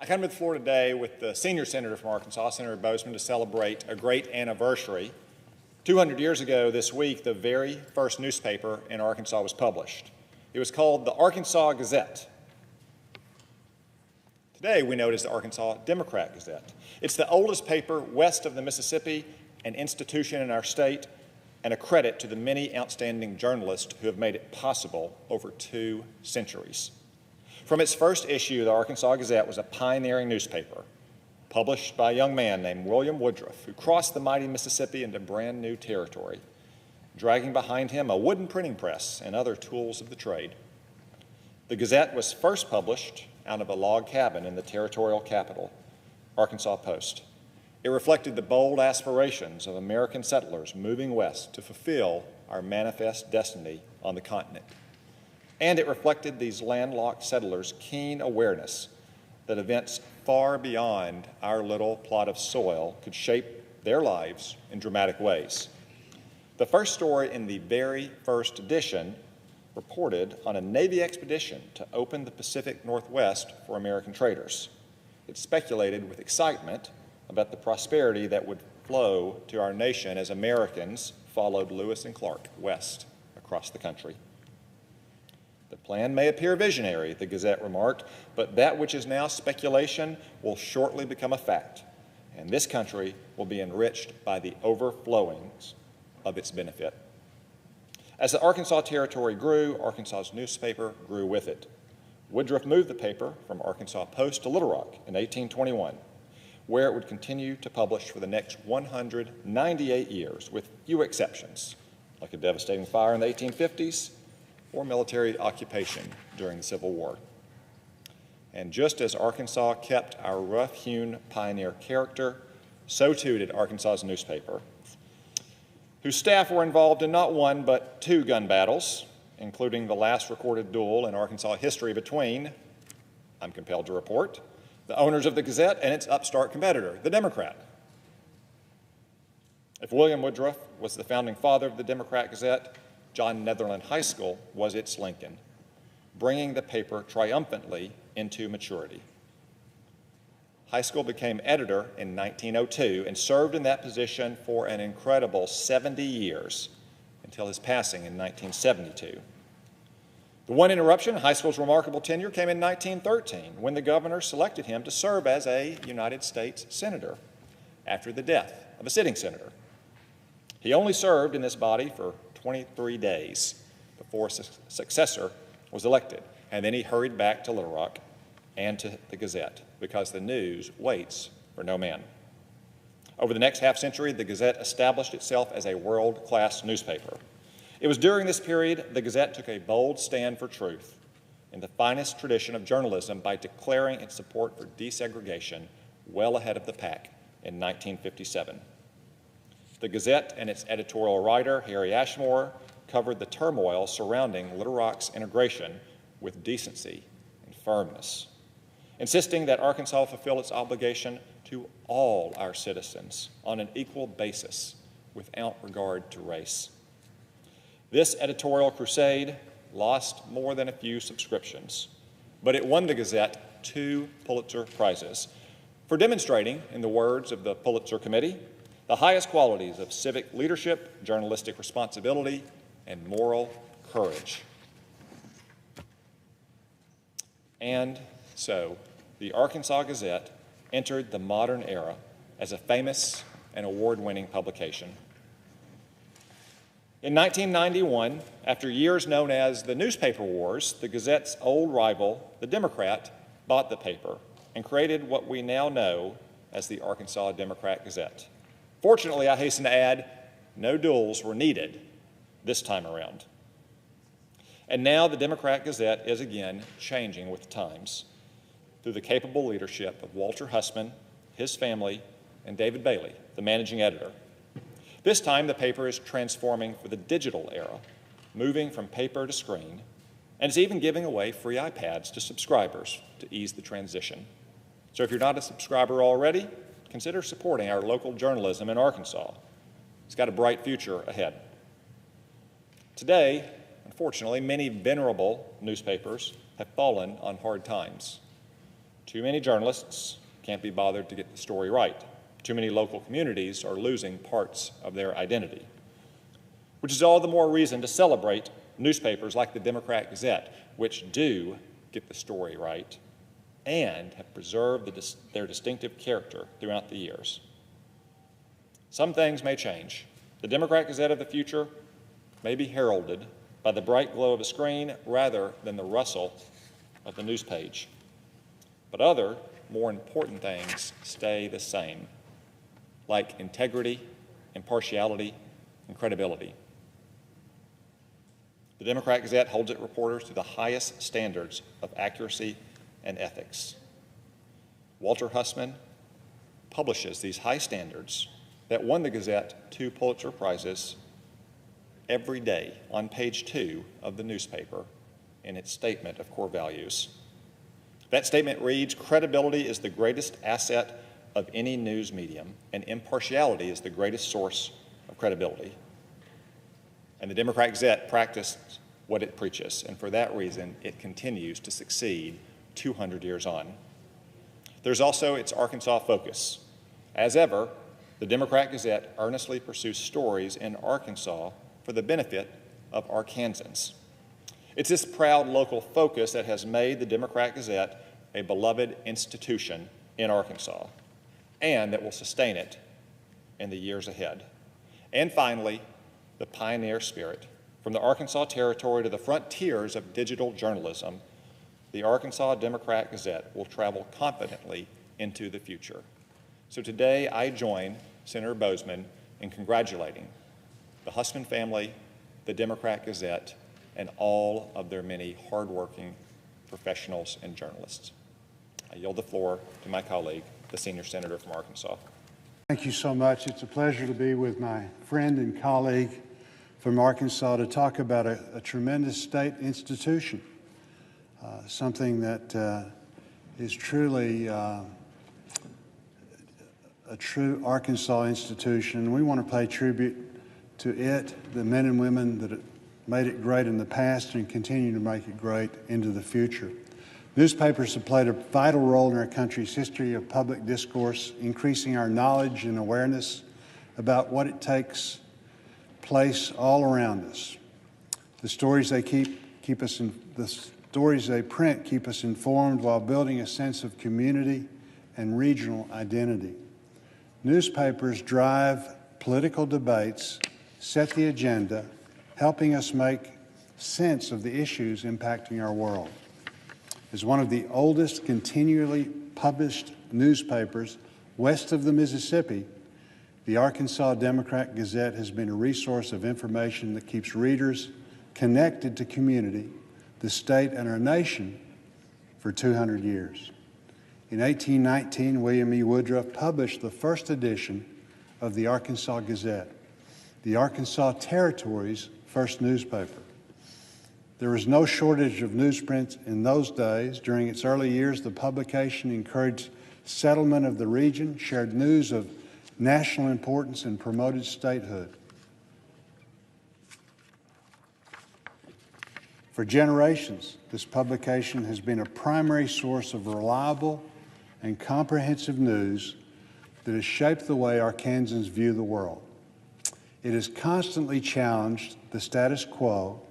I come to the floor today with the senior senator from Arkansas, Senator Boozman, to celebrate a great anniversary. 200 years ago this week, the very first newspaper in Arkansas was published. It was called the Arkansas Gazette. Today, we know it as the Arkansas Democrat-Gazette. It's the oldest paper west of the Mississippi, an institution in our state, and a credit to the many outstanding journalists who have made it possible over 2 centuries. From its first issue, the Arkansas Gazette was a pioneering newspaper, published by a young man named William Woodruff, who crossed the mighty Mississippi into brand new territory, dragging behind him a wooden printing press and other tools of the trade. The Gazette was first published out of a log cabin in the territorial capital, Arkansas Post. It reflected the bold aspirations of American settlers moving west to fulfill our manifest destiny on the continent. And it reflected these landlocked settlers' keen awareness that events far beyond our little plot of soil could shape their lives in dramatic ways. The first story in the very first edition reported on a Navy expedition to open the Pacific Northwest for American traders. It speculated with excitement about the prosperity that would flow to our nation as Americans followed Lewis and Clark west across the country. The plan may appear visionary, the Gazette remarked, but that which is now speculation will shortly become a fact, and this country will be enriched by the overflowings of its benefit. As the Arkansas Territory grew, Arkansas's newspaper grew with it. Woodruff moved the paper from Arkansas Post to Little Rock in 1821, where it would continue to publish for the next 198 years, with few exceptions, like a devastating fire in the 1850s or military occupation during the Civil War. And just as Arkansas kept our rough-hewn pioneer character, so too did Arkansas's newspaper, whose staff were involved in not 1 but 2 gun battles, including the last recorded duel in Arkansas history between, I'm compelled to report, the owners of the Gazette and its upstart competitor, the Democrat. If William Woodruff was the founding father of the Democrat-Gazette, John Netherland High School was its Lincoln, bringing the paper triumphantly into maturity. High School became editor in 1902 and served in that position for an incredible 70 years until his passing in 1972. The one interruption in High School's remarkable tenure came in 1913 when the governor selected him to serve as a United States Senator after the death of a sitting senator. He only served in this body for 23 days before a successor was elected, and then he hurried back to Little Rock and to the Gazette because the news waits for no man. Over the next half-century, the Gazette established itself as a world-class newspaper. It was during this period the Gazette took a bold stand for truth in the finest tradition of journalism by declaring its support for desegregation well ahead of the pack in 1957. The Gazette and its editorial writer, Harry Ashmore, covered the turmoil surrounding Little Rock's integration with decency and firmness, insisting that Arkansas fulfill its obligation to all our citizens on an equal basis without regard to race. This editorial crusade lost more than a few subscriptions, but it won the Gazette 2 Pulitzer Prizes for demonstrating, in the words of the Pulitzer Committee, the highest qualities of civic leadership, journalistic responsibility, and moral courage. And so, the Arkansas Gazette entered the modern era as a famous and award-winning publication. In 1991, after years known as the newspaper wars, the Gazette's old rival, the Democrat, bought the paper and created what we now know as the Arkansas Democrat-Gazette. Fortunately, I hasten to add, no duels were needed this time around. And now the Democrat-Gazette is again changing with the times through the capable leadership of Walter Hussman, his family, and David Bailey, the managing editor. This time, the paper is transforming for the digital era, moving from paper to screen, and is even giving away free iPads to subscribers to ease the transition. So if you're not a subscriber already, consider supporting our local journalism in Arkansas. It's got a bright future ahead. Today, unfortunately, many venerable newspapers have fallen on hard times. Too many journalists can't be bothered to get the story right. Too many local communities are losing parts of their identity, which is all the more reason to celebrate newspapers like the Democrat-Gazette, which do get the story right and have preserved their distinctive character throughout the years. Some things may change. The Democrat-Gazette of the future may be heralded by the bright glow of a screen rather than the rustle of the news page. But other, more important things stay the same, like integrity, impartiality, and credibility. The Democrat-Gazette holds its reporters to the highest standards of accuracy and ethics. Walter Hussman publishes these high standards that won the Gazette 2 Pulitzer Prizes every day on page 2 of the newspaper in its statement of core values. That statement reads, "Credibility is the greatest asset of any news medium, and impartiality is the greatest source of credibility." And the Democrat-Gazette practiced what it preaches, and for that reason, it continues to succeed 200 years on. There's also its Arkansas focus. As ever, the Democrat-Gazette earnestly pursues stories in Arkansas for the benefit of Arkansans. It's this proud local focus that has made the Democrat-Gazette a beloved institution in Arkansas, and that will sustain it in the years ahead. And finally, the pioneer spirit. From the Arkansas Territory to the frontiers of digital journalism, the Arkansas Democrat-Gazette will travel confidently into the future. So today, I join Senator Boozman in congratulating the Hussman family, the Democrat-Gazette, and all of their many hardworking professionals and journalists. I yield the floor to my colleague, the senior senator from Arkansas. Thank you so much. It's a pleasure to be with my friend and colleague from Arkansas to talk about a tremendous state institution, something that is truly a true Arkansas institution. We want to pay tribute to it, the men and women that made it great in the past and continue to make it great into the future. Newspapers have played a vital role in our country's history of public discourse, increasing our knowledge and awareness about what it takes place all around us. The stories they the stories they print keep us informed while building a sense of community and regional identity. Newspapers drive political debates, set the agenda, helping us make sense of the issues impacting our world. As one of the oldest continually published newspapers west of the Mississippi, the Arkansas Democrat-Gazette has been a resource of information that keeps readers connected to community, the state, and our nation for 200 years. In 1819, William E. Woodruff published the first edition of the Arkansas Gazette, the Arkansas Territory's first newspaper. There was no shortage of newsprint in those days. During its early years, the publication encouraged settlement of the region, shared news of national importance, and promoted statehood. For generations, this publication has been a primary source of reliable and comprehensive news that has shaped the way Arkansans view the world. It has constantly challenged the status quo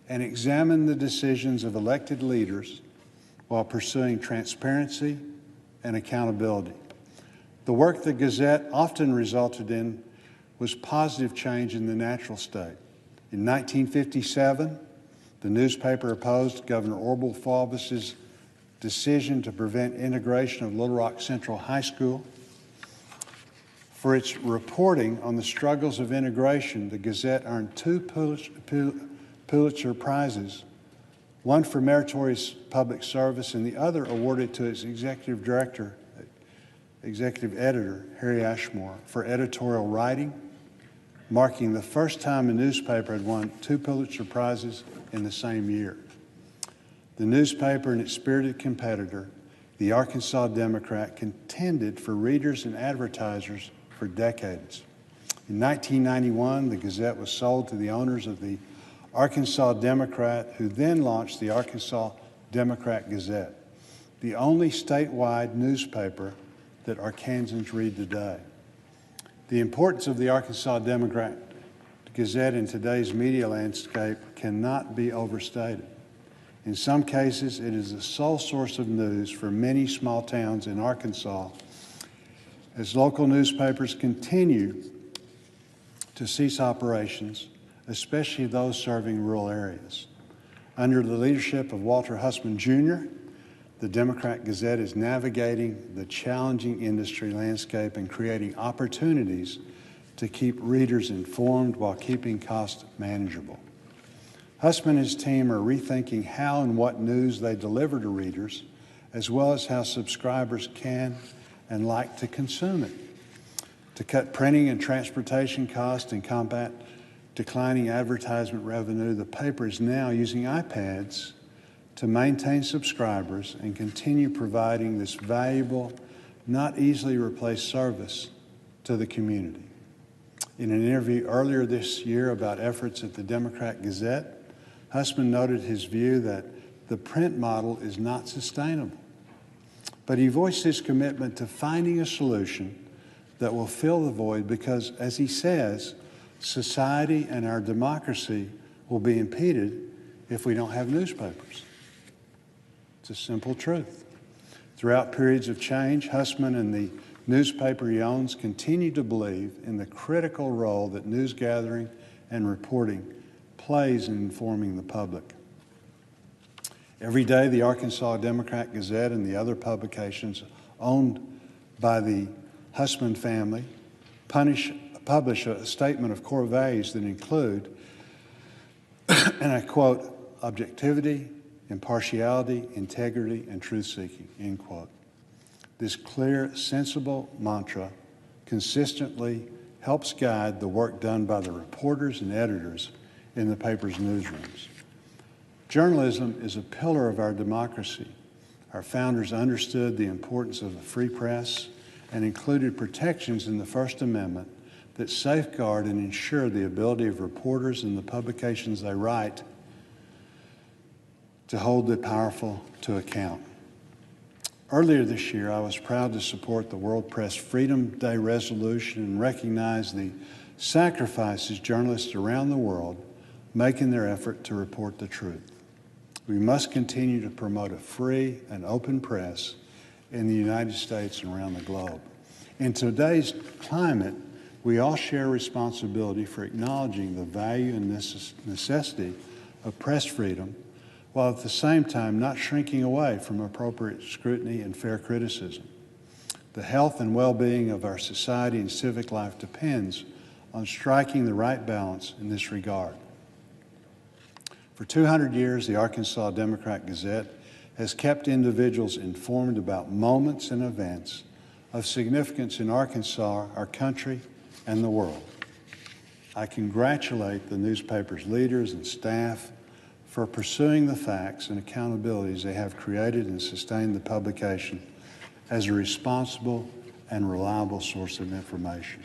and examined the decisions of elected leaders while pursuing transparency and accountability. The work the Gazette often resulted in was positive change in the natural state. In 1957, the newspaper opposed Governor Orville Faubus's decision to prevent integration of Little Rock Central High School. For its reporting on the struggles of integration, the Gazette earned 2 Pulitzer Prizes, one for meritorious public service and the other awarded to its executive editor, Harry Ashmore, for editorial writing, marking the first time a newspaper had won 2 Pulitzer Prizes in the same year. The newspaper and its spirited competitor, the Arkansas Democrat, contended for readers and advertisers for decades. In 1991, the Gazette was sold to the owners of the Arkansas Democrat, who then launched the Arkansas Democrat-Gazette. the only statewide newspaper that Arkansans read today. The importance of the Arkansas Democrat-Gazette in today's media landscape cannot be overstated. In some cases, it is the sole source of news for many small towns in Arkansas as local newspapers continue to cease operations, especially those serving rural areas. Under the leadership of Walter Hussman, Jr., the Democrat-Gazette is navigating the challenging industry landscape and creating opportunities to keep readers informed while keeping costs manageable. Hussman and his team are rethinking how and what news they deliver to readers, as well as how subscribers can and like to consume it. To cut printing and transportation costs and combat declining advertisement revenue, the paper is now using iPads to maintain subscribers and continue providing this valuable, not easily replaced service to the community. In an interview earlier this year about efforts at the Democrat-Gazette, Hussman noted his view that the print model is not sustainable, but he voiced his commitment to finding a solution that will fill the void because, as he says, society and our democracy will be impeded if we don't have newspapers. It's a simple truth. Throughout periods of change, Hussman and the newspaper he owns continue to believe in the critical role that news gathering and reporting plays in informing the public. Every day, the Arkansas Democrat-Gazette and the other publications owned by the Hussman family publish a statement of core values that include, and I quote, objectivity, impartiality, integrity, and truth-seeking, end quote. This clear, sensible mantra consistently helps guide the work done by the reporters and editors in the paper's newsrooms. Journalism is a pillar of our democracy. Our founders understood the importance of the free press and included protections in the First Amendment that safeguard and ensure the ability of reporters and the publications they write to hold the powerful to account. Earlier this year, I was proud to support the World Press Freedom Day resolution and recognize the sacrifices journalists around the world make in their effort to report the truth. We must continue to promote a free and open press in the United States and around the globe. In today's climate, we all share responsibility for acknowledging the value and necessity of press freedom, while at the same time not shrinking away from appropriate scrutiny and fair criticism. The health and well-being of our society and civic life depends on striking the right balance in this regard. For 200 years, the Arkansas Democrat-Gazette has kept individuals informed about moments and events of significance in Arkansas, our country, and the world. I congratulate the newspaper's leaders and staff for pursuing the facts and accountabilities they have created and sustained the publication as a responsible and reliable source of information.